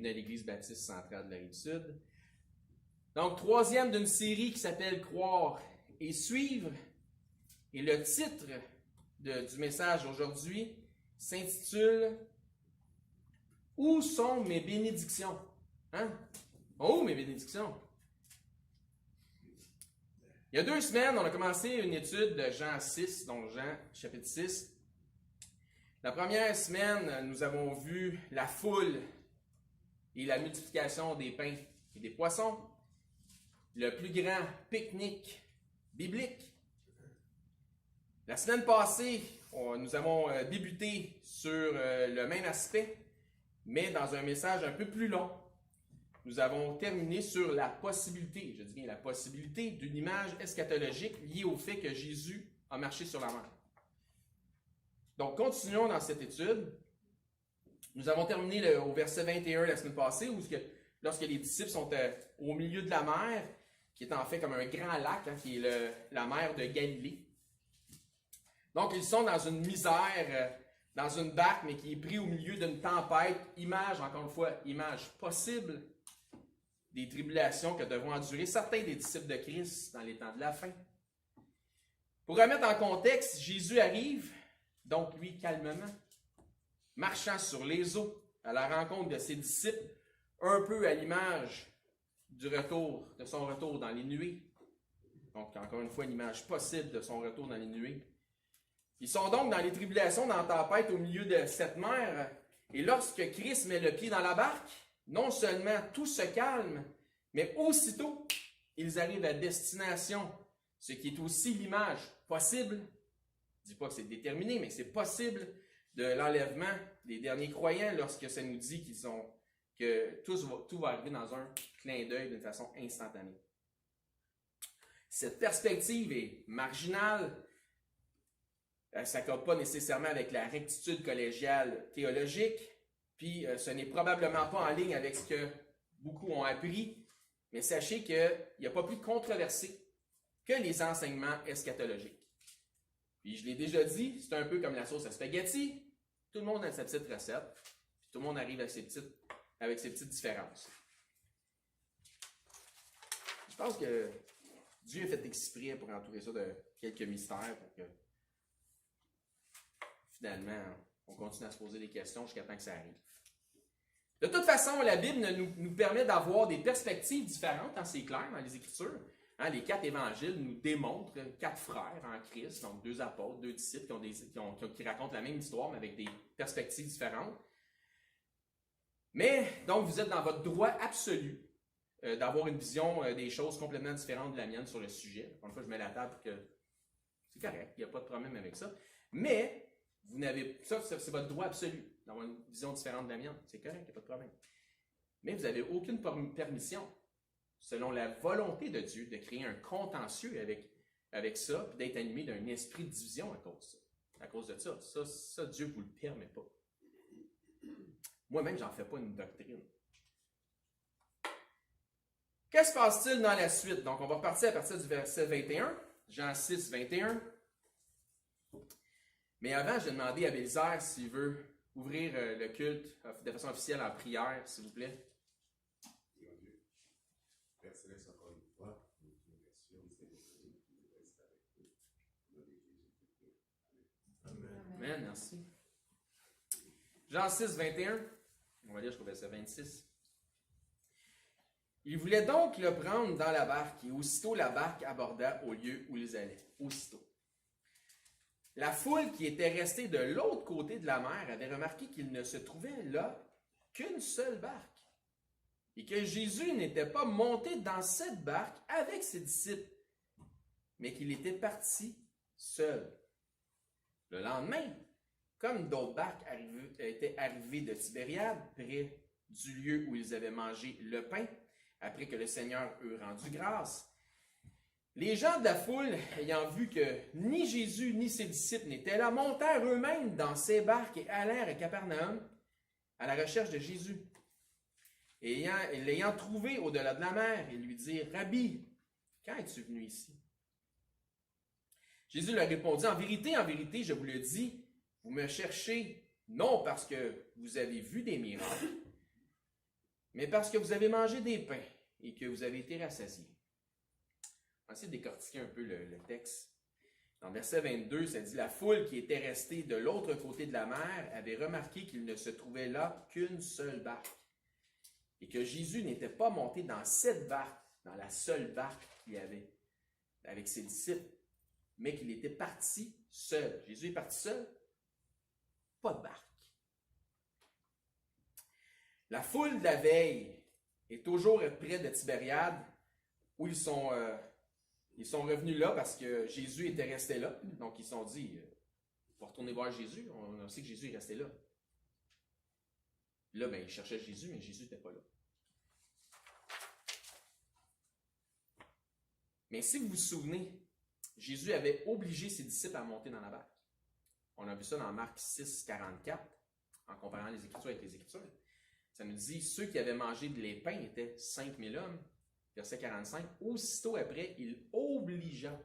bienvenue à l'Église baptiste centrale de la Rive-Sud. Donc, troisième d'une série qui s'appelle « Croire et suivre ». Et le titre du message aujourd'hui s'intitule « Où sont mes bénédictions? » Hein? Où mes bénédictions? Il y a 2 semaines, on a commencé une étude de Jean 6, donc Jean chapitre 6. La première semaine, nous avons vu la foule et la multiplication des pains et des poissons, le plus grand pique-nique biblique. La semaine passée, nous avons débuté sur le même aspect, mais dans un message un peu plus long. Nous avons terminé sur la possibilité, je dis bien la possibilité, d'une image eschatologique liée au fait que Jésus a marché sur la mer. Donc, continuons dans cette étude. Nous avons terminé au verset 21 la semaine passée, où lorsque les disciples sont au milieu de la mer, qui est en fait comme un grand lac, qui est la mer de Galilée. Donc, ils sont dans une misère, dans une barque, mais qui est pris au milieu d'une tempête. Image, encore une fois, image possible des tribulations que devront endurer certains des disciples de Christ dans les temps de la fin. Pour remettre en contexte, Jésus arrive, donc lui, calmement, marchant sur les eaux, à la rencontre de ses disciples, un peu à l'image de son retour dans les nuées. Donc, encore une fois, une image possible de son retour dans les nuées. Ils sont donc dans les tribulations, dans la tempête, au milieu de cette mer. Et lorsque Christ met le pied dans la barque, non seulement tout se calme, mais aussitôt, ils arrivent à destination, ce qui est aussi l'image possible. Je ne dis pas que c'est déterminé, mais c'est possible de l'enlèvement des derniers croyants lorsque ça nous dit que tout va arriver dans un clin d'œil d'une façon instantanée. Cette perspective est marginale. Ça ne s'accorde pas nécessairement avec la rectitude collégiale théologique, puis ce n'est probablement pas en ligne avec ce que beaucoup ont appris, mais sachez qu'il n'y a pas plus controversé que les enseignements eschatologiques. Puis je l'ai déjà dit, c'est un peu comme la sauce à spaghetti. Tout le monde a sa petite recette, puis tout le monde arrive avec ses petites différences. Je pense que Dieu a fait exprès pour entourer ça de quelques mystères pour que finalement on continue à se poser des questions jusqu'à temps que ça arrive. De toute façon, la Bible nous permet d'avoir des perspectives différentes, c'est clair dans les Écritures. Les 4 évangiles nous démontrent 4 frères en Christ, donc 2 apôtres, 2 disciples qui racontent la même histoire, mais avec des perspectives différentes. Mais, donc, vous êtes dans votre droit absolu d'avoir une vision des choses complètement différente de la mienne sur le sujet. Encore une fois, je mets la table pour que c'est correct, il n'y a pas de problème avec ça. Mais, ça, c'est votre droit absolu d'avoir une vision différente de la mienne. C'est correct, il n'y a pas de problème. Mais vous n'avez aucune permission, selon la volonté de Dieu, de créer un contentieux avec ça, puis d'être animé d'un esprit de division à cause de ça. Ça, Dieu ne vous le permet pas. Moi-même, je n'en fais pas une doctrine. Qu'est-ce qui se passe-t-il dans la suite? Donc, on va repartir à partir du verset 21, Jean 6, 21. Mais avant, j'ai demandé à Bélisaire s'il veut ouvrir le culte de façon officielle en prière, s'il vous plaît. Amen, merci. Jean 6, 21, on va lire jusqu'au verset 26. Il voulait donc le prendre dans la barque, et aussitôt la barque aborda au lieu où ils allaient. Aussitôt. La foule qui était restée de l'autre côté de la mer avait remarqué qu'il ne se trouvait là qu'une seule barque, et que Jésus n'était pas monté dans cette barque avec ses disciples, mais qu'il était parti seul. Le lendemain, comme d'autres barques étaient arrivées de Tibériade, près du lieu où ils avaient mangé le pain, après que le Seigneur eut rendu grâce, les gens de la foule, ayant vu que ni Jésus ni ses disciples n'étaient là, montèrent eux-mêmes dans ces barques et allèrent à Capernaum à la recherche de Jésus. Et l'ayant trouvé au-delà de la mer, ils lui dirent « Rabbi, quand es-tu venu ici? » Jésus leur répondit, en vérité, je vous le dis, vous me cherchez non parce que vous avez vu des miracles, mais parce que vous avez mangé des pains et que vous avez été rassasiés. On va essayer de décortiquer un peu le texte. Dans le verset 22, ça dit « La foule qui était restée de l'autre côté de la mer avait remarqué qu'il ne se trouvait là qu'une seule barque et que Jésus n'était pas monté dans cette barque, dans la seule barque qu'il y avait avec ses disciples, mais qu'il était parti seul. » Jésus est parti seul? Pas de barque. La foule de la veille est toujours près de Tibériade où ils sont revenus là parce que Jésus était resté là. Donc, ils se sont dit, on va retourner voir Jésus. On sait que Jésus est resté là. Là, ben, ils cherchaient Jésus, mais Jésus n'était pas là. Mais si vous vous souvenez, Jésus avait obligé ses disciples à monter dans la barque. On a vu ça dans Marc 6, 44, en comparant les Écritures avec les Écritures. Ça nous dit, ceux qui avaient mangé les pains étaient 5000 hommes. Verset 45, aussitôt après, il obligea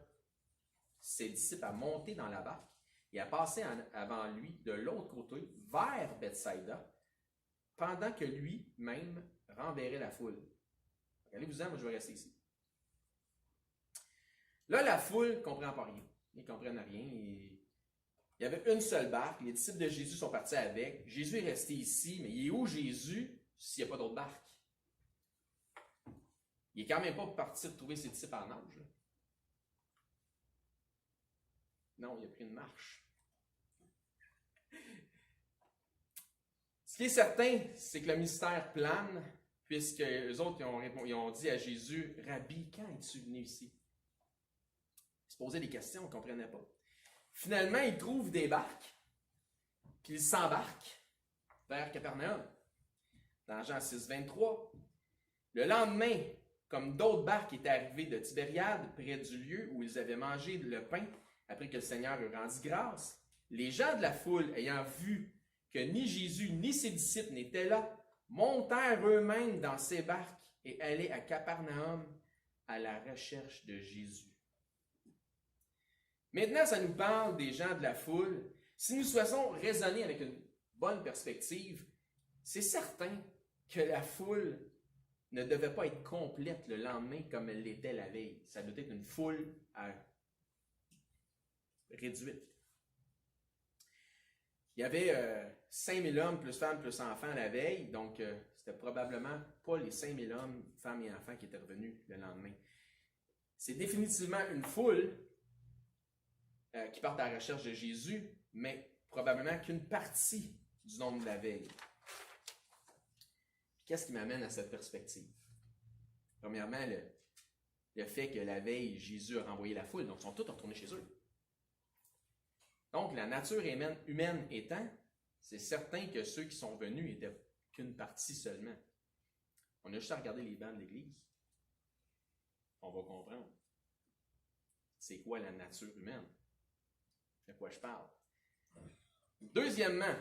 ses disciples à monter dans la barque et à passer avant lui de l'autre côté vers Bethsaïda, pendant que lui-même renverrait la foule. Allez-vous-en, moi je vais rester ici. Là, la foule ne comprend pas rien. Ils ne comprennent rien. Il y avait une seule barque. Les disciples de Jésus sont partis avec. Jésus est resté ici, mais il est où Jésus s'il n'y a pas d'autre barque? Il n'est quand même pas parti de trouver ses disciples en nage. Là. Non, il a pris une marche. Ce qui est certain, c'est que le mystère plane, puisque les autres ils ont dit à Jésus, « Rabbi, quand es-tu venu ici? » Ils se posaient des questions, on ne comprenait pas. Finalement, ils trouvent des barques, puis ils s'embarquent vers Capernaum. Dans Jean 6, 23, le lendemain, comme d'autres barques étaient arrivées de Tibériade, près du lieu où ils avaient mangé le pain, après que le Seigneur leur rendit grâce, les gens de la foule, ayant vu que ni Jésus ni ses disciples n'étaient là, montèrent eux-mêmes dans ces barques et allaient à Capernaum à la recherche de Jésus. Maintenant, ça nous parle des gens de la foule. Si nous souhaitons raisonner avec une bonne perspective, c'est certain que la foule ne devait pas être complète le lendemain comme elle l'était la veille. Ça doit être une foule réduite. Il y avait 5000 hommes, plus femmes, plus enfants la veille, donc c'était probablement pas les 5000 hommes, femmes et enfants qui étaient revenus le lendemain. C'est définitivement une foule qui part à la recherche de Jésus, mais probablement qu'une partie du nombre de la veille. Qu'est-ce qui m'amène à cette perspective? Premièrement, le fait que la veille, Jésus a renvoyé la foule, donc ils sont tous retournés chez eux. Donc, la nature humaine étant, c'est certain que ceux qui sont venus n'étaient qu'une partie seulement. On a juste à regarder les bancs de l'Église. On va comprendre. C'est quoi la nature humaine? De quoi je parle? Deuxièmement,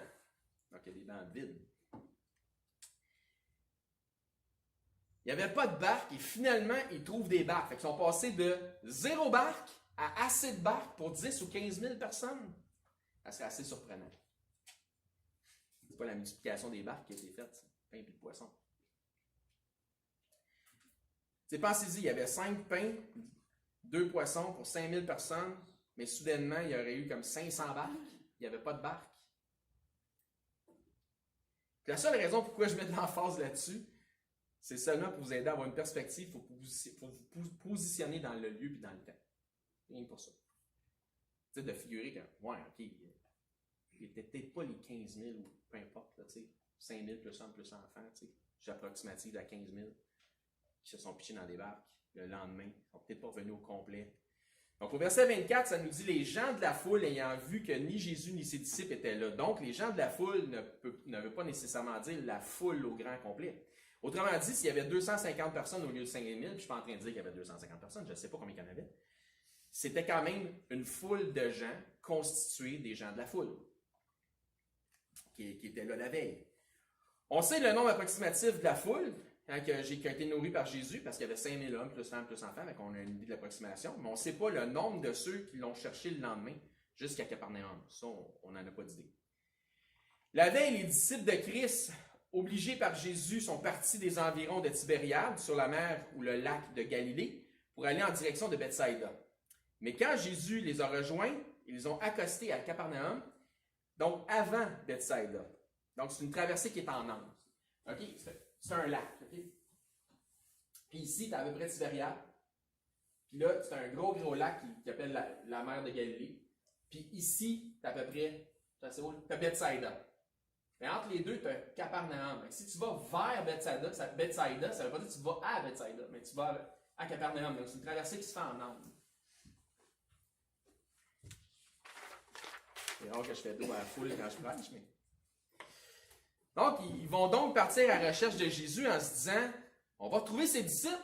donc il y a des bancs vides. Il n'y avait pas de barque et finalement, ils trouvent des barques. Ils sont passés de 0 barque à assez de barques pour 10 ou 15 000 personnes. Ça serait assez surprenant. C'est pas la multiplication des barques qui a été faite, pain et de poisson. Pensez-y, il y avait 5 pains, 2 poissons pour 5 000 personnes, mais soudainement, il y aurait eu comme 500 barques. Il n'y avait pas de barque. La seule raison pourquoi je mets de l'emphase là-dessus, c'est seulement pour vous aider à avoir une perspective, pour vous positionner dans le lieu et dans le temps. Rien que pour ça. Tu sais, de figurer que, ouais, ok, il n'était peut-être pas les 15 000 ou peu importe, là, tu sais, 5 000 plus hommes plus enfants, tu sais, j'approximative à 15 000 qui se sont pitchés dans des barques le lendemain. Ils ne sont peut-être pas revenus au complet. Donc, au verset 24, ça nous dit « Les gens de la foule ayant vu que ni Jésus ni ses disciples étaient là. » Donc, les gens de la foule ne veut pas nécessairement dire la foule au grand complet. Autrement dit, s'il y avait 250 personnes au lieu de 5 000, je ne suis pas en train de dire qu'il y avait 250 personnes, je ne sais pas combien il y en avait, c'était quand même une foule de gens constituée des gens de la foule qui étaient là la veille. On sait le nombre approximatif de la foule, qui a été nourrie par Jésus, parce qu'il y avait 5 000 hommes, plus femmes, plus enfants, donc on a une idée de l'approximation, mais on ne sait pas le nombre de ceux qui l'ont cherché le lendemain jusqu'à Capernaum. Ça, on n'en a pas d'idée. La veille, les disciples de Christ obligés par Jésus, sont partis des environs de Tibériade, sur la mer ou le lac de Galilée, pour aller en direction de Bethsaïda. Mais quand Jésus les a rejoints, ils les ont accostés à Capernaum, donc avant Bethsaïda. Donc, c'est une traversée qui est en angle. OK? C'est un lac. OK? Puis ici, tu as à peu près Tibériade. Puis là, c'est un gros lac qui appelle la mer de Galilée. Puis ici, tu as à peu près, tu as Bethsaïda. Mais entre les deux, tu as Capernaum. Si tu vas vers Bethsaïda, ça ne veut pas dire que tu vas à Bethsaïda, mais tu vas à Capernaum. Donc, c'est une traversée qui se fait en angle. C'est rare que je fais dos à la foule quand je prêche, mais... Donc, ils vont donc partir à la recherche de Jésus en se disant, on va trouver ses disciples.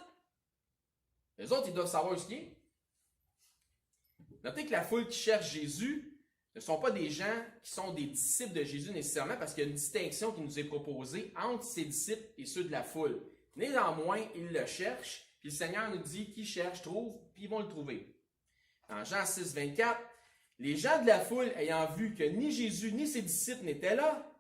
Les autres, ils doivent savoir ce qu'il est. Notez que la foule qui cherche Jésus ne sont pas des gens qui sont des disciples de Jésus nécessairement, parce qu'il y a une distinction qui nous est proposée entre ses disciples et ceux de la foule. Néanmoins, ils le cherchent, puis le Seigneur nous dit qui cherche, trouve, puis ils vont le trouver. Dans Jean 6, 24, les gens de la foule, ayant vu que ni Jésus ni ses disciples n'étaient là,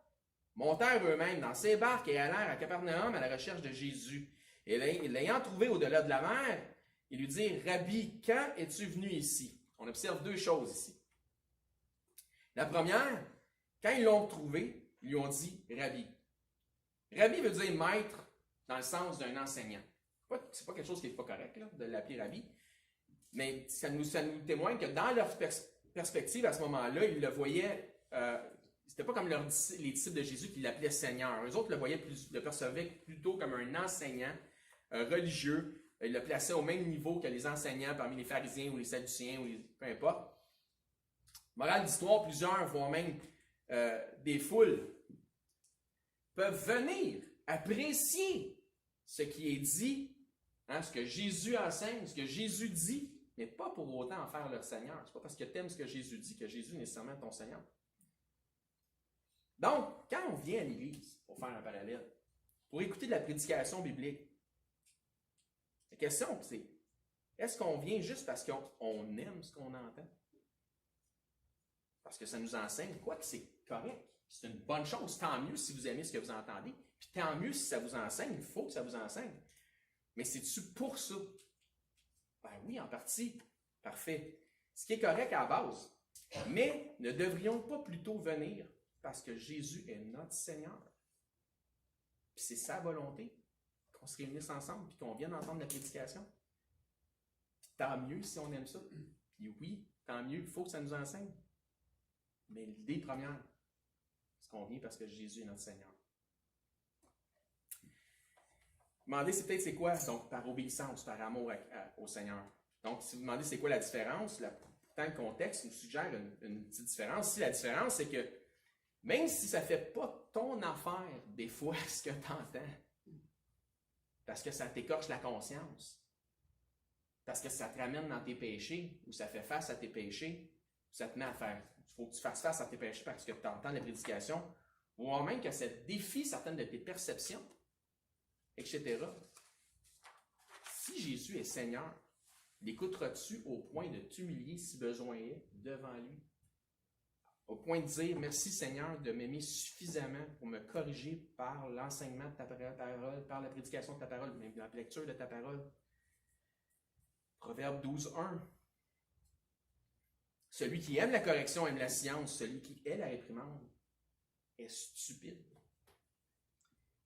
montèrent eux-mêmes dans ces barques et allèrent à Capernaum à la recherche de Jésus. Et l'ayant trouvé au-delà de la mer, ils lui dirent, Rabbi, quand es-tu venu ici? On observe deux choses ici. La première, quand ils l'ont trouvé, ils lui ont dit Rabbi. Rabbi veut dire maître dans le sens d'un enseignant. C'est pas quelque chose qui n'est pas correct là, de l'appeler Rabbi, mais ça nous témoigne que dans leur perspective à ce moment-là, ils le voyaient, c'était pas comme les disciples de Jésus qui l'appelaient Seigneur. Eux autres le percevaient plutôt comme un enseignant religieux. Ils le plaçaient au même niveau que les enseignants parmi les pharisiens ou les sadducéens, peu importe. Morale d'histoire, plusieurs, voire même des foules, peuvent venir apprécier ce qui est dit, ce que Jésus enseigne, ce que Jésus dit, mais pas pour autant en faire leur Seigneur. C'est pas parce que tu aimes ce que Jésus dit que Jésus est nécessairement ton Seigneur. Donc, quand on vient à l'Église, pour faire un parallèle, pour écouter de la prédication biblique, la question c'est, est-ce qu'on vient juste parce qu'on aime ce qu'on entend? Parce que ça nous enseigne, quoi que c'est correct. C'est une bonne chose. Tant mieux si vous aimez ce que vous entendez. Puis tant mieux si ça vous enseigne. Il faut que ça vous enseigne. Mais c'est-tu pour ça? Ben oui, en partie. Parfait. Ce qui est correct à la base. Mais ne devrions pas plutôt venir parce que Jésus est notre Seigneur. Puis c'est sa volonté qu'on se réunisse ensemble puis qu'on vienne entendre la prédication. Puis tant mieux si on aime ça. Puis oui, tant mieux, il faut que ça nous enseigne. Mais l'idée première, c'est qu'on vient parce que Jésus est notre Seigneur. Demandez, c'est quoi? Donc, par obéissance, par amour au Seigneur. Donc, si vous demandez c'est quoi la différence, pourtant le contexte nous suggère une petite différence. Si la différence, c'est que même si ça ne fait pas ton affaire, des fois, ce que tu entends, parce que ça t'écorche la conscience, parce que ça te ramène dans tes péchés, ou ça fait face à tes péchés, ou ça te met à faire. Il faut que tu fasses face à tes péchés parce que tu entends la prédication, ou même que ça défie certaines de tes perceptions, etc. Si Jésus est Seigneur, l'écouteras-tu au point de t'humilier si besoin est devant lui? Au point de dire, merci Seigneur de m'aimer suffisamment pour me corriger par l'enseignement de ta parole, par la prédication de ta parole, même la lecture de ta parole. Proverbe 12:1. Celui qui aime la correction aime la science. Celui qui hait la réprimande est stupide.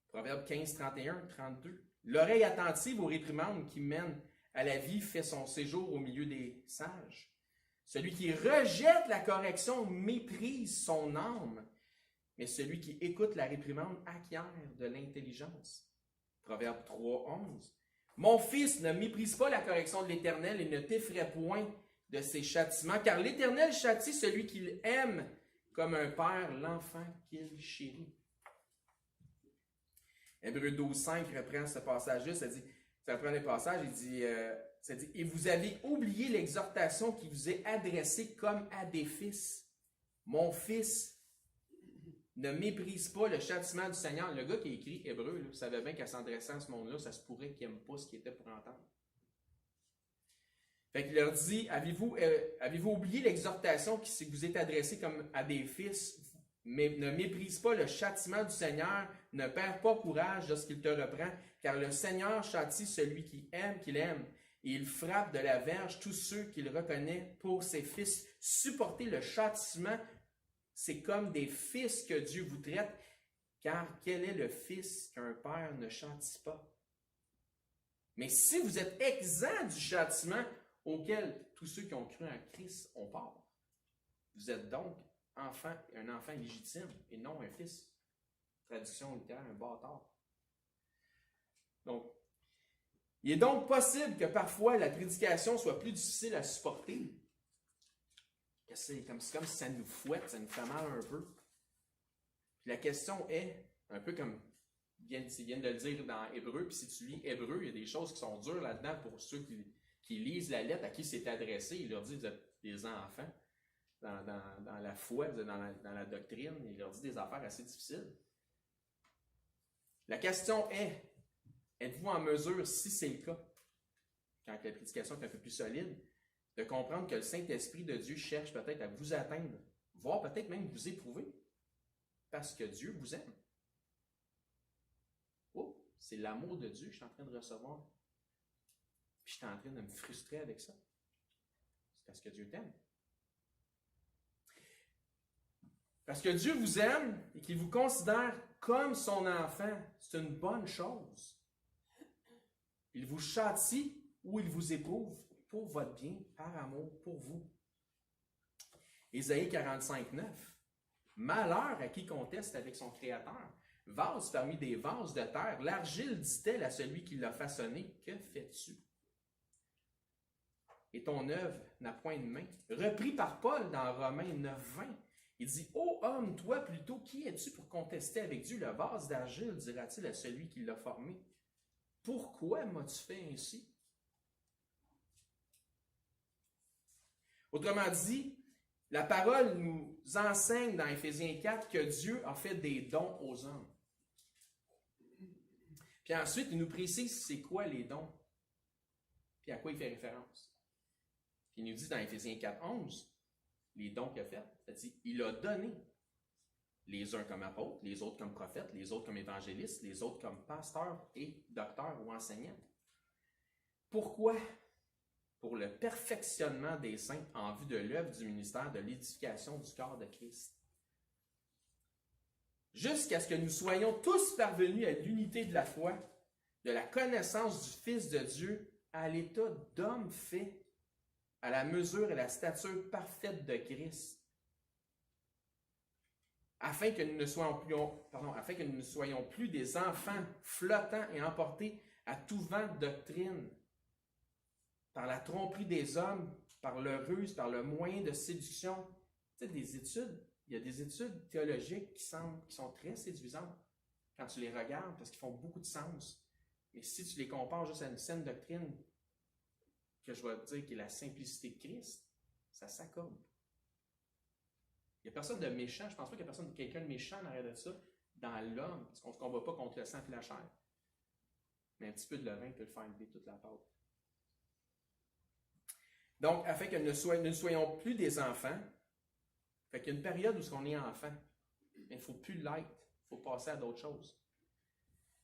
Proverbe 15, 31, 32. L'oreille attentive aux réprimandes qui mènent à la vie fait son séjour au milieu des sages. Celui qui rejette la correction méprise son âme, mais celui qui écoute la réprimande acquiert de l'intelligence. Proverbe 3, 11. Mon fils, ne méprise pas la correction de l'Éternel et ne t'effraie point de ses châtiments, car l'Éternel châtie celui qu'il aime comme un père l'enfant qu'il chérit. Hébreux 12, 5 reprend ce passage-là, ça reprend le passage, ça dit « Et vous avez oublié l'exhortation qui vous est adressée comme à des fils. Mon fils, ne méprise pas le châtiment du Seigneur. » Le gars qui a écrit Hébreux, là, savait bien qu'en s'adressant à ce monde-là, ça se pourrait qu'il n'aime pas ce qu'il était pour entendre. Fait qu'il leur dit, avez-vous oublié l'exhortation qui vous est adressée comme à des fils? Mais ne méprise pas le châtiment du Seigneur, ne perds pas courage lorsqu'il te reprend, car le Seigneur châtie celui qui aime, qu'il aime, et il frappe de la verge tous ceux qu'il reconnaît pour ses fils. Supporter le châtiment, c'est comme des fils que Dieu vous traite, car quel est le fils qu'un père ne châtie pas? Mais si vous êtes exempt du châtiment auquel tous ceux qui ont cru en Christ ont part, vous êtes donc un enfant légitime et non un fils. Traduction littérale, un bâtard. Donc, il est donc possible que parfois la prédication soit plus difficile à supporter. C'est comme si ça nous fouette, ça nous fait mal un peu. Puis la question est, un peu comme ils viennent de le dire dans Hébreu, puis si tu lis Hébreu, il y a des choses qui sont dures là-dedans pour ceux qui lisent la lettre à qui c'est adressé. Il leur dit, vous êtes des enfants dans la foi, dans la doctrine. Il leur dit des affaires assez difficiles. La question est, êtes-vous en mesure, si c'est le cas, quand la prédication est un peu plus solide, de comprendre que le Saint-Esprit de Dieu cherche peut-être à vous atteindre, voire peut-être même vous éprouver, parce que Dieu vous aime. Oh, c'est l'amour de Dieu que je suis en train de recevoir. Puis je suis en train de me frustrer avec ça. C'est parce que Dieu t'aime. Parce que Dieu vous aime et qu'il vous considère comme son enfant, c'est une bonne chose. Il vous châtie ou il vous éprouve pour votre bien, par amour pour vous. Ésaïe 45, 9. Malheur à qui conteste avec son Créateur. Vase parmi des vases de terre, l'argile dit-elle à celui qui l'a façonné, que fais-tu? Et ton œuvre n'a point de main. Repris par Paul dans Romains 9, 20. Il dit, ô homme, toi plutôt, qui es-tu pour contester avec Dieu? Le vase d'argile, dira-t-il à celui qui l'a formé. Pourquoi m'as-tu fait ainsi? Autrement dit, la parole nous enseigne dans Éphésiens 4 que Dieu a fait des dons aux hommes. Puis ensuite, il nous précise c'est quoi les dons, puis à quoi il fait référence. Puis il nous dit dans Éphésiens 4, 11, les dons qu'il a faits, c'est-à-dire il a donné les uns comme apôtres, les autres comme prophètes, les autres comme évangélistes, les autres comme pasteurs et docteurs ou enseignants. Pourquoi? Pour le perfectionnement des saints en vue de l'œuvre du ministère de l'édification du corps de Christ. Jusqu'à ce que nous soyons tous parvenus à l'unité de la foi, de la connaissance du Fils de Dieu, à l'état d'homme fait, à la mesure et la stature parfaite de Christ, afin que nous ne soyons plus des enfants flottants et emportés à tout vent de doctrine, par la tromperie des hommes, par le ruse, par le moyen de séduction. Tu sais, il y a des études théologiques qui sont très séduisantes quand tu les regardes, parce qu'ils font beaucoup de sens. Mais si tu les compares juste à une saine doctrine, que je vais te dire qui est la simplicité de Christ, ça s'accorde. Il n'y a personne de méchant, je ne pense pas qu'il y a quelqu'un de méchant en arrière de ça, dans l'homme, parce qu'on ne se combat pas contre le sang et la chair. Mais un petit peu de levain peut le faire lever toute la pâte. Donc, afin que nous ne soyons plus des enfants, fait qu'il y a une période où on est enfant, mais il ne faut plus l'être, il faut passer à d'autres choses.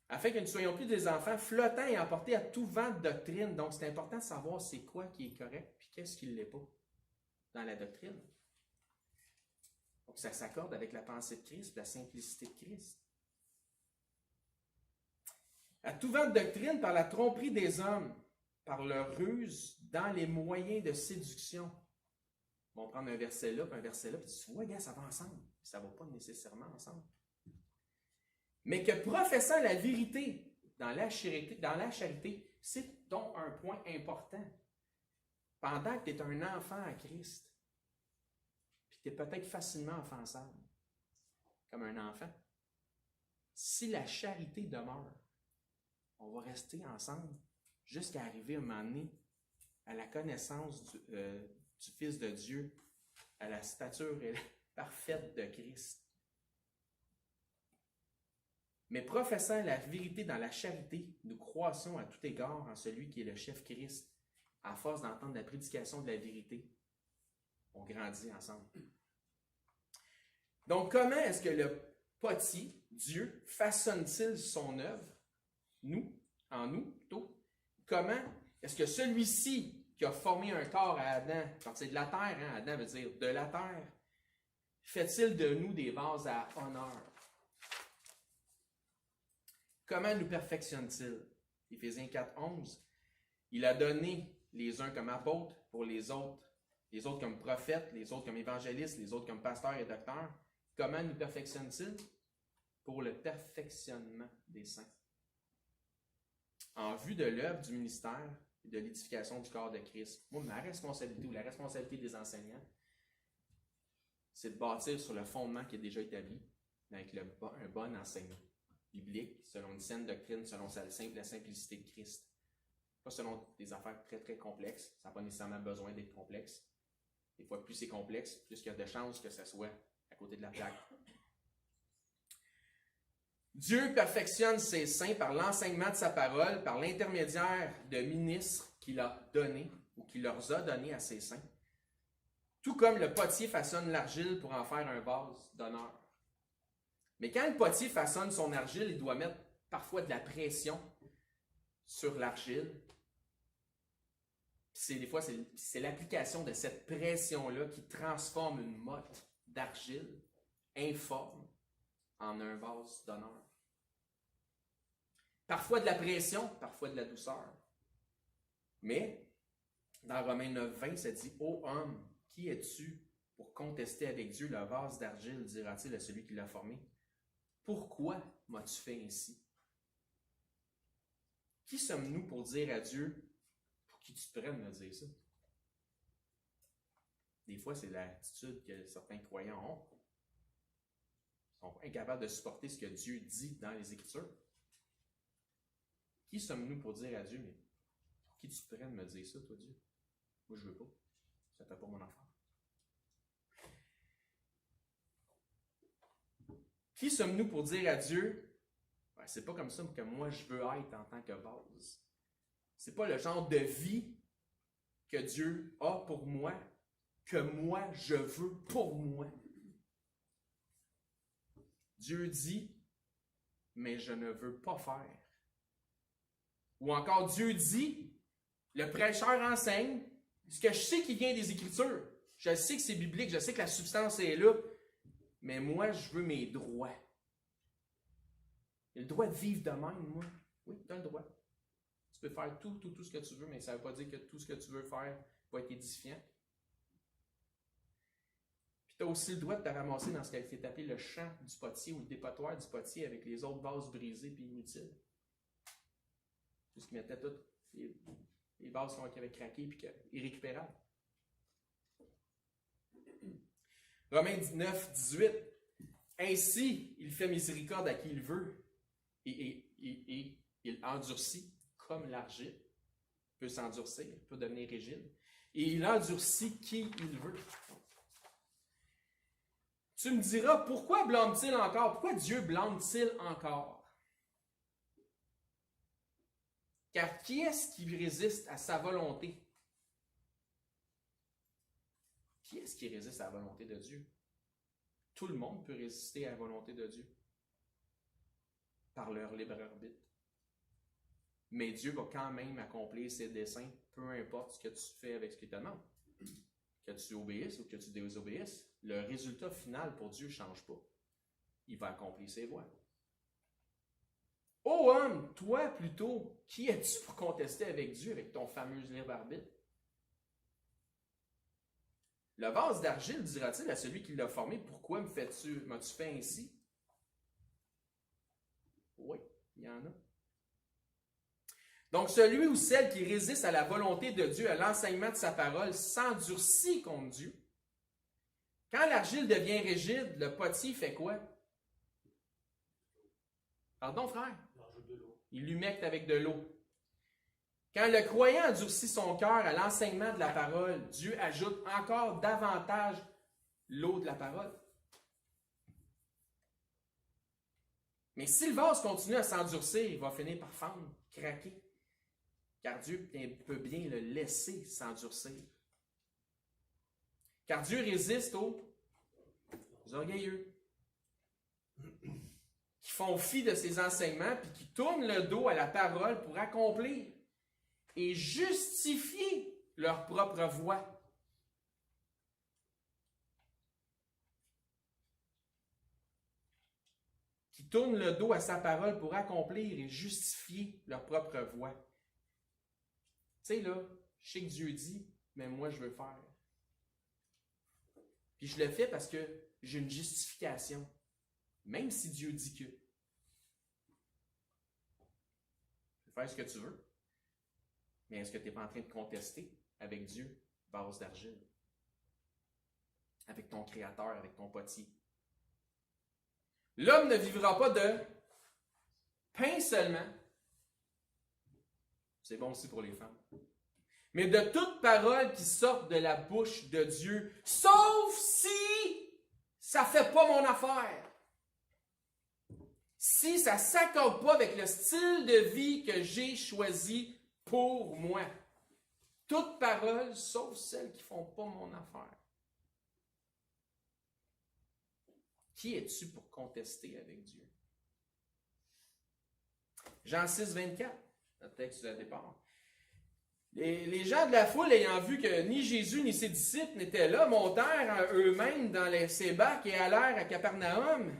Afin que nous ne soyons plus des enfants flottants et emportés à tout vent de doctrine. Donc, c'est important de savoir c'est quoi qui est correct, puis qu'est-ce qui ne l'est pas dans la doctrine. Donc, ça s'accorde avec la pensée de Christ, la simplicité de Christ. À tout vent de doctrine par la tromperie des hommes, par leur ruse, dans les moyens de séduction. On va prendre un verset là, puis tu vois, gars, ça va ensemble. Ça ne va pas nécessairement ensemble. Mais que professant la vérité dans la charité, c'est donc un point important. Pendant que tu es un enfant à Christ, puis tu es peut-être facilement offensable, comme un enfant, si la charité demeure, on va rester ensemble jusqu'à arriver à un moment donné à la connaissance du Fils de Dieu, à la stature parfaite de Christ. Mais professant la vérité dans la charité, nous croissons à tout égard en celui qui est le chef Christ. À force d'entendre la prédication de la vérité, on grandit ensemble. Donc, comment est-ce que le potier, Dieu, façonne-t-il son œuvre, en nous plutôt? Comment est-ce que celui-ci qui a formé un corps à Adam, quand c'est de la terre, hein, Adam veut dire de la terre, fait-il de nous des vases à honneur? Comment nous perfectionne-t-il? Éphésiens 4, 11. Il a donné les uns comme apôtres pour les autres comme prophètes, les autres comme évangélistes, les autres comme pasteurs et docteurs. Comment nous perfectionne-t-il? Pour le perfectionnement des saints. En vue de l'œuvre du ministère et de l'édification du corps de Christ. Moi, ma responsabilité ou la responsabilité des enseignants, c'est de bâtir sur le fondement qui est déjà établi, avec un bon enseignement biblique, selon une saine doctrine, selon la simplicité de Christ. Pas selon des affaires très, très complexes. Ça n'a pas nécessairement besoin d'être complexe. Des fois, plus c'est complexe, plus il y a de chances que ça soit à côté de la plaque. Dieu perfectionne ses saints par l'enseignement de sa parole, par l'intermédiaire de ministres qu'il a donnés ou qu'il leur a donnés à ses saints. Tout comme le potier façonne l'argile pour en faire un vase d'honneur. Mais quand le potier façonne son argile, il doit mettre parfois de la pression sur l'argile. Des fois, c'est l'application de cette pression-là qui transforme une motte d'argile informe en un vase d'honneur. Parfois de la pression, parfois de la douceur. Mais, dans Romains 9, 20, ça dit « Ô homme, qui es-tu pour contester avec Dieu le vase d'argile, dira-t-il à celui qui l'a formé? Pourquoi m'as-tu fait ainsi? » Qui sommes-nous pour dire à Dieu, pour qui tu te prennes me dire ça? Des fois, c'est l'attitude que certains croyants ont. Ils sont incapables de supporter ce que Dieu dit dans les Écritures. Qui sommes-nous pour dire à Dieu, mais pour qui tu te prennes me dire ça, toi, Dieu? Moi, je veux pas. Ça fait pas mon affaire. Qui sommes-nous pour dire à Dieu, ben, c'est pas comme ça que moi je veux être en tant que vase. C'est pas le genre de vie que Dieu a pour moi, que moi je veux pour moi. Dieu dit, mais je ne veux pas faire. Ou encore, Dieu dit, le prêcheur enseigne, ce que je sais qui vient des Écritures. Je sais que c'est biblique, je sais que la substance est là, mais moi, je veux mes droits. J'ai le droit de vivre de même, moi. Oui, tu as le droit. Tu peux faire tout ce que tu veux, mais ça ne veut pas dire que tout ce que tu veux faire va être édifiant. Puis tu as aussi le droit de te ramasser dans ce qui a été appelé le champ du potier ou le dépotoir du potier avec les autres vases brisés et inutiles. Tout ce qui mettait toutes les vases qui avaient craqué et irrécupérables. Romains 19, 18. Ainsi, il fait miséricorde à qui il veut et il endurcit comme l'argile. Il peut s'endurcir, il peut devenir rigide. Et il endurcit qui il veut. Tu me diras, pourquoi blâme-t-il encore? Pourquoi Dieu blâme-t-il encore? Car qui est-ce qui résiste à sa volonté? Qui est-ce qui résiste à la volonté de Dieu? Tout le monde peut résister à la volonté de Dieu par leur libre arbitre. Mais Dieu va quand même accomplir ses desseins, peu importe ce que tu fais avec ce qu'il te demande. Que tu obéisses ou que tu désobéisses, le résultat final pour Dieu ne change pas. Il va accomplir ses voies. Ô homme, toi plutôt, qui es-tu pour contester avec Dieu avec ton fameux libre arbitre? Le vase d'argile dira-t-il à celui qui l'a formé, pourquoi m'as-tu fait ainsi? Oui, il y en a. Donc, celui ou celle qui résiste à la volonté de Dieu, à l'enseignement de sa parole, s'endurcit contre Dieu. Quand l'argile devient rigide, le potier fait quoi? Pardon, frère? Il l'humecte avec de l'eau. Quand le croyant endurcit son cœur à l'enseignement de la parole, Dieu ajoute encore davantage l'eau de la parole. Mais si le vase continue à s'endurcir, il va finir par fendre, craquer. Car Dieu peut bien le laisser s'endurcir. Car Dieu résiste aux orgueilleux. qui font fi de ses enseignements, puis qui tournent le dos à la parole pour accomplir et justifier leur propre voie. Qui tournent le dos à sa parole pour accomplir et justifier leur propre voie. Tu sais, là, je sais que Dieu dit, mais moi, je veux faire. Puis je le fais parce que j'ai une justification. Même si Dieu dit que. Tu peux faire ce que tu veux. Mais est-ce que tu n'es pas en train de contester avec Dieu, vase d'argile? Avec ton Créateur, avec ton potier? L'homme ne vivra pas de pain seulement. C'est bon aussi pour les femmes. Mais de toute parole qui sort de la bouche de Dieu, sauf si ça ne fait pas mon affaire. Si ça ne s'accorde pas avec le style de vie que j'ai choisi pour moi. Toute parole, sauf celles qui ne font pas mon affaire. Qui es-tu pour contester avec Dieu? Jean 6, 24, notre texte de départ. Les gens de la foule, ayant vu que ni Jésus ni ses disciples n'étaient là, montèrent eux-mêmes dans ces bacs et allèrent à Capernaum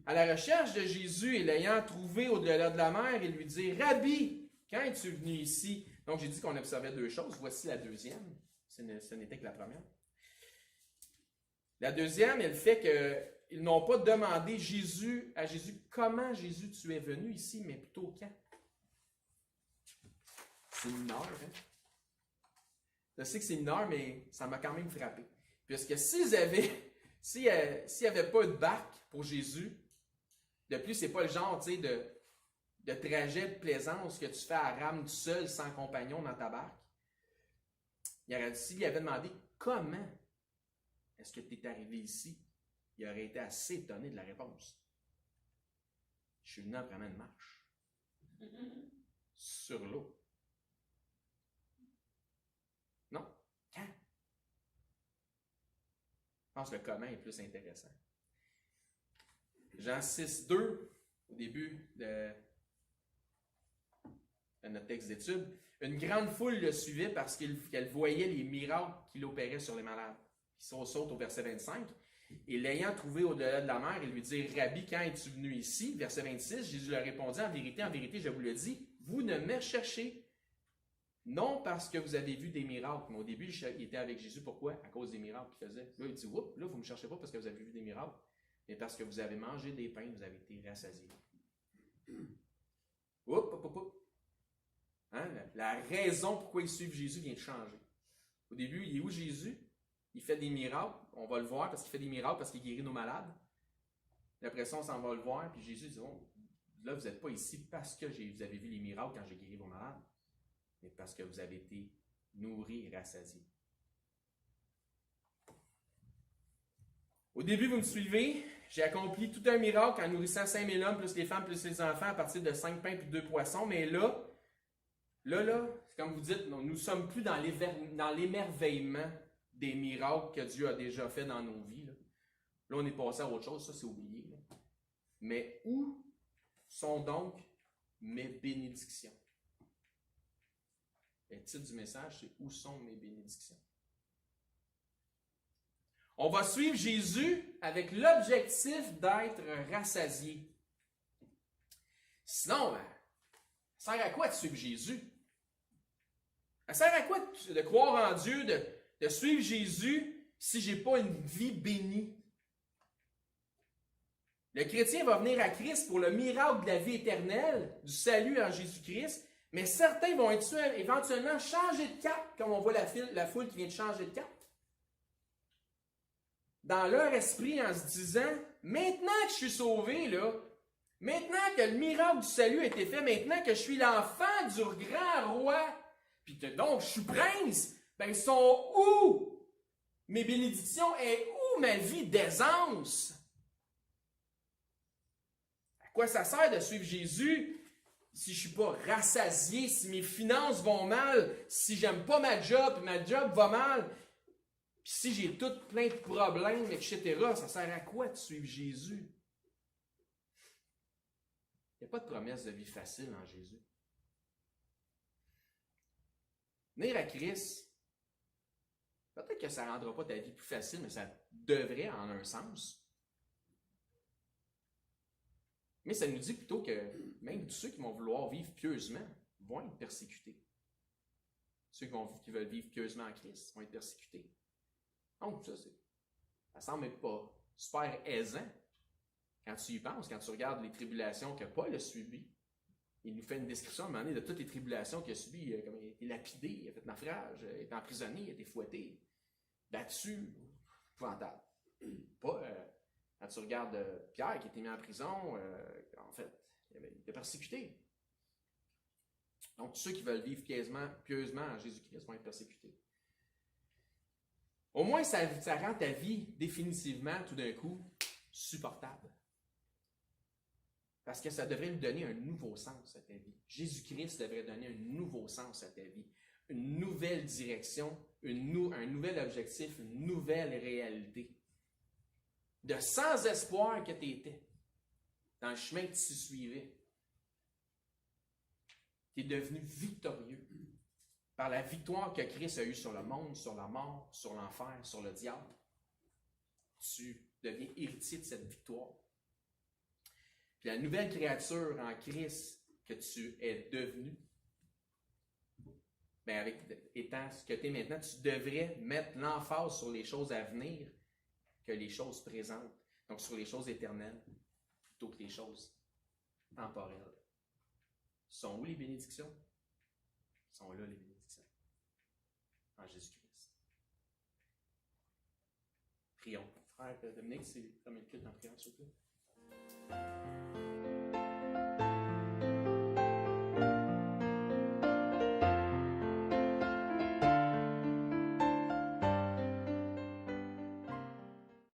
à la recherche de Jésus, et l'ayant trouvé au-delà de la mer, ils lui dirent: Rabbi, quand es-tu venu ici? Donc j'ai dit qu'on observait deux choses. Voici la deuxième. Ce n'était que la première. La deuxième est le fait qu'ils n'ont pas demandé à Jésus comment Jésus tu es venu ici, mais plutôt quand. C'est mineur, hein? Je sais que c'est mineur, mais ça m'a quand même frappé. Puisque s'il n'y avait pas de barque pour Jésus, de plus, c'est pas le genre, tu sais, de trajet de plaisance que tu fais à rame tout seul, sans compagnon dans ta barque. S'il avait demandé comment est-ce que tu es arrivé ici, il aurait été assez étonné de la réponse. Je suis venu en prenant une marche. Sur l'eau. Non. Quand? Je pense que le comment est plus intéressant. Jean 6, 2, au début de notre texte d'étude, une grande foule le suivait parce qu'elle voyait les miracles qu'il opérait sur les malades. Il saute au verset 25. Et l'ayant trouvé au-delà de la mer, il lui dit: Rabbi, quand es-tu venu ici? Verset 26, Jésus leur répondit: en vérité, je vous le dis, vous ne me cherchez non parce que vous avez vu des miracles. Mais au début, il était avec Jésus. Pourquoi? À cause des miracles qu'il faisait. Là, il dit: oups, là, vous ne me cherchez pas parce que vous avez vu des miracles, mais parce que vous avez mangé des pains, vous avez été rassasiés. Oups. Hein? La raison pourquoi ils suivent Jésus vient de changer. Au début, il est où Jésus? Il fait des miracles. On va le voir parce qu'il fait des miracles, parce qu'il guérit nos malades. Et après ça, on s'en va le voir. Puis Jésus dit: oh, là, vous n'êtes pas ici parce que vous avez vu les miracles quand j'ai guéri vos malades, mais parce que vous avez été nourris et rassasiés. Au début, vous me suivez. J'ai accompli tout un miracle en nourrissant 5000 hommes, plus les femmes, plus les enfants, à partir de 5 pains et 2 poissons. Mais là, c'est comme vous dites, nous ne sommes plus dans l'émerveillement des miracles que Dieu a déjà fait dans nos vies. Là, on est passé à autre chose, ça c'est oublié. Là. Mais où sont donc mes bénédictions? Le titre du message, c'est: où sont mes bénédictions? On va suivre Jésus avec l'objectif d'être rassasié. Sinon, ça sert à quoi de suivre Jésus? Ça sert à quoi de croire en Dieu, de suivre Jésus si je n'ai pas une vie bénie? Le chrétien va venir à Christ pour le miracle de la vie éternelle, du salut en Jésus-Christ, mais certains vont éventuellement changer de cap, comme on voit la foule qui vient de changer de cap. Dans leur esprit, en se disant: maintenant que je suis sauvé, là, maintenant que le miracle du salut a été fait, maintenant que je suis l'enfant du grand roi, puis que donc je suis prince, ben sont où mes bénédictions et où ma vie d'aisance? À quoi ça sert de suivre Jésus si je ne suis pas rassasié, si mes finances vont mal, si j'aime pas ma job va mal, puis si j'ai tout plein de problèmes, etc., ça sert à quoi de suivre Jésus? Il n'y a pas de promesse de vie facile en Jésus. Venir à Christ, peut-être que ça ne rendra pas ta vie plus facile, mais ça devrait en un sens. Mais ça nous dit plutôt que même tous ceux qui vont vouloir vivre pieusement vont être persécutés. Ceux qui veulent vivre pieusement en Christ vont être persécutés. Donc, ça semble pas super aisant quand tu y penses, quand tu regardes les tribulations que Paul a subies. Il nous fait une description à un moment donné de toutes les tribulations qu'il a subies, comme il a été lapidé, il a fait naufrage, il a été emprisonné, il a été fouetté, battu, épouvantable. Quand tu regardes Pierre qui a été mis en prison, en fait, il était persécuté. Donc, tous ceux qui veulent vivre pieusement en Jésus-Christ vont être persécutés. Au moins, ça rend ta vie définitivement, tout d'un coup, supportable. Parce que ça devrait lui donner un nouveau sens à ta vie. Jésus-Christ devrait donner un nouveau sens à ta vie. Une nouvelle direction, un nouvel objectif, une nouvelle réalité. De sans espoir que tu étais, dans le chemin que tu suivais. Tu es devenu victorieux par la victoire que Christ a eue sur le monde, sur la mort, sur l'enfer, sur le diable. Tu deviens héritier de cette victoire. Puis la nouvelle créature en Christ que tu es devenu, étant ce que tu es maintenant, tu devrais mettre l'emphase sur les choses à venir que les choses présentes. Donc sur les choses éternelles plutôt que les choses temporelles. Sont où les bénédictions? Sont là les bénédictions. En Jésus-Christ. Prions. Frère Dominique, c'est comme une culte en prière, s'il vous plaît.